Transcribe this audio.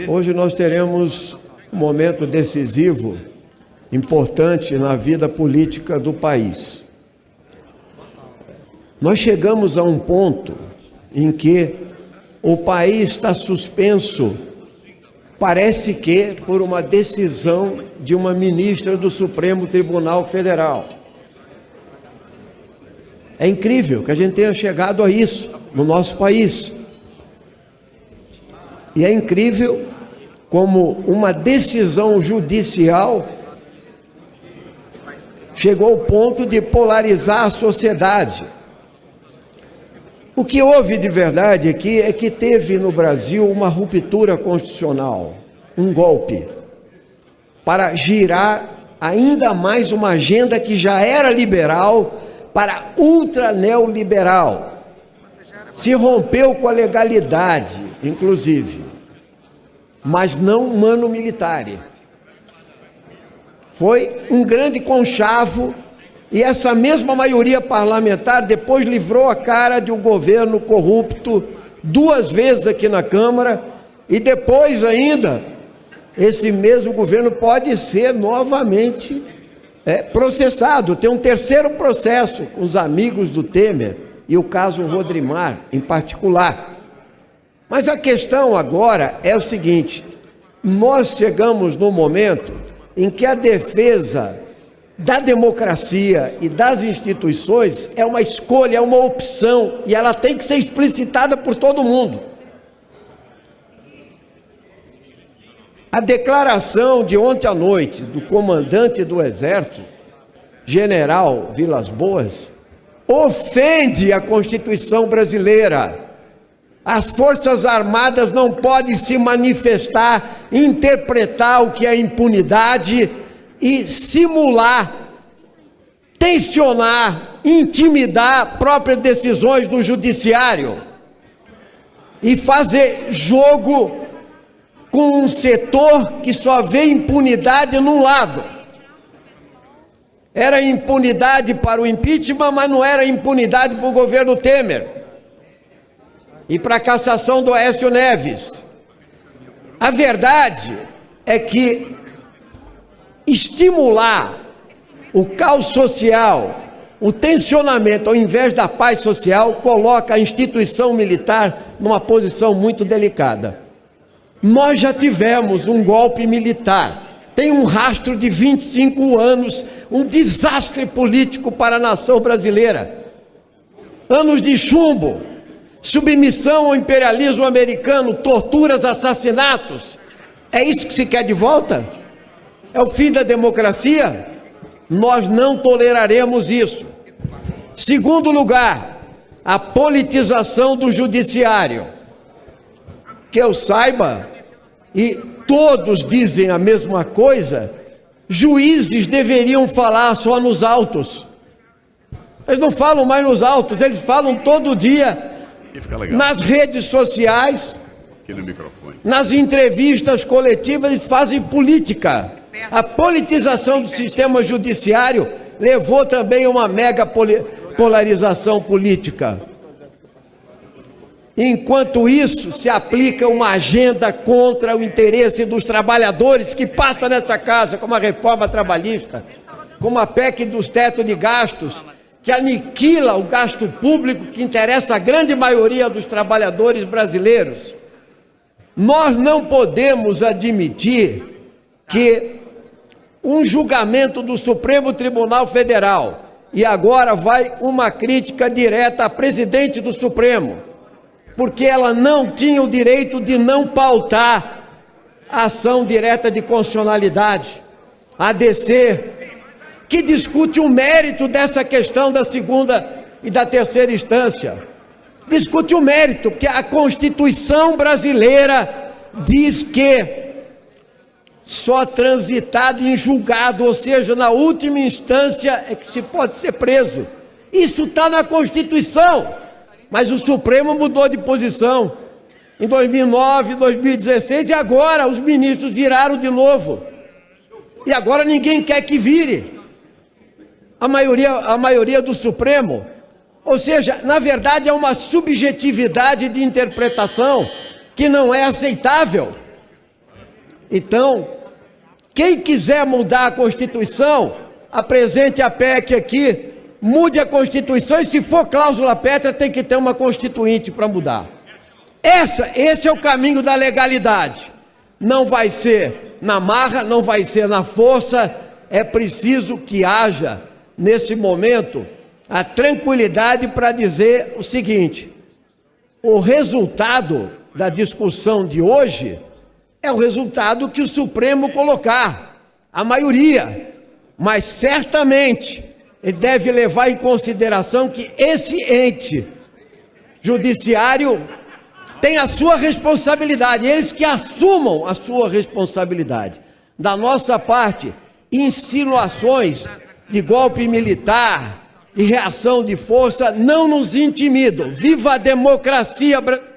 Hoje nós teremos um momento decisivo, importante na vida política do país. Nós chegamos a um ponto em que o país está suspenso, parece que por uma decisão de uma ministra do Supremo Tribunal Federal. É incrível que a gente tenha chegado a isso no nosso país. E é incrível como uma decisão judicial chegou ao ponto de polarizar a sociedade. O que houve de verdade aqui é que teve no Brasil uma ruptura constitucional, um golpe, para girar ainda mais uma agenda que já era liberal para ultra neoliberal. Se rompeu com a legalidade, inclusive, mas não mano militare. Foi um grande conchavo e essa mesma maioria parlamentar depois livrou a cara de um governo corrupto 2 vezes aqui na Câmara e depois ainda esse mesmo governo pode ser novamente processado. Tem um 3º processo com os amigos do Temer e o caso Rodrimar em particular. Mas a questão agora é o seguinte: nós chegamos no momento em que a defesa da democracia e das instituições é uma escolha, é uma opção, e ela tem que ser explicitada por todo mundo. A declaração de ontem à noite do comandante do Exército, General Vilas Boas, ofende a Constituição brasileira. As Forças Armadas não podem se manifestar, interpretar o que é impunidade e simular, tensionar, intimidar próprias decisões do judiciário e fazer jogo com um setor que só vê impunidade num lado. Era impunidade para o impeachment, mas não era impunidade para o governo Temer e para a cassação do Aécio Neves. A verdade é que estimular o caos social, o tensionamento, ao invés da paz social, coloca a instituição militar numa posição muito delicada. Nós já tivemos um golpe militar, tem um rastro de 25 anos, um desastre político para a nação brasileira. Anos de chumbo, submissão ao imperialismo americano, torturas, assassinatos. É isso que se quer de volta? É o fim da democracia? Nós não toleraremos isso. Segundo lugar, a politização do judiciário. Que eu saiba, e todos dizem a mesma coisa, juízes deveriam falar só nos autos. Eles não falam mais nos autos, eles falam todo dia nas redes sociais, nas entrevistas coletivas, eles fazem política. A politização do sistema judiciário levou também a uma mega polarização política. Enquanto isso, se aplica uma agenda contra o interesse dos trabalhadores que passa nessa casa, como a reforma trabalhista, como a PEC dos tetos de gastos, que aniquila o gasto público que interessa a grande maioria dos trabalhadores brasileiros. Nós não podemos admitir que um julgamento do Supremo Tribunal Federal, e agora vai uma crítica direta à presidente do Supremo, porque ela não tinha o direito de não pautar a ação direta de constitucionalidade, a ADC, que discute o mérito dessa questão da 2ª e da 3ª instância. Discute o mérito, porque a Constituição brasileira diz que só transitado em julgado, ou seja, na última instância, é que se pode ser preso. Isso está na Constituição, mas o Supremo mudou de posição em 2009, 2016, e agora os ministros viraram de novo. E agora ninguém quer que vire. A maioria do Supremo. Ou seja, na verdade é uma subjetividade de interpretação que não é aceitável. Então, quem quiser mudar a Constituição, apresente a PEC aqui, mude a Constituição, e se for cláusula pétrea, tem que ter uma constituinte para mudar. Esse é o caminho da legalidade. Não vai ser na marra, não vai ser na força, é preciso que haja, nesse momento, a tranquilidade para dizer o seguinte: o resultado da discussão de hoje é o resultado que o Supremo colocar, a maioria, mas certamente ele deve levar em consideração que esse ente judiciário tem a sua responsabilidade, eles que assumam a sua responsabilidade. Da nossa parte, insinuações de golpe militar e reação de força não nos intimidam. Viva a democracia brasileira!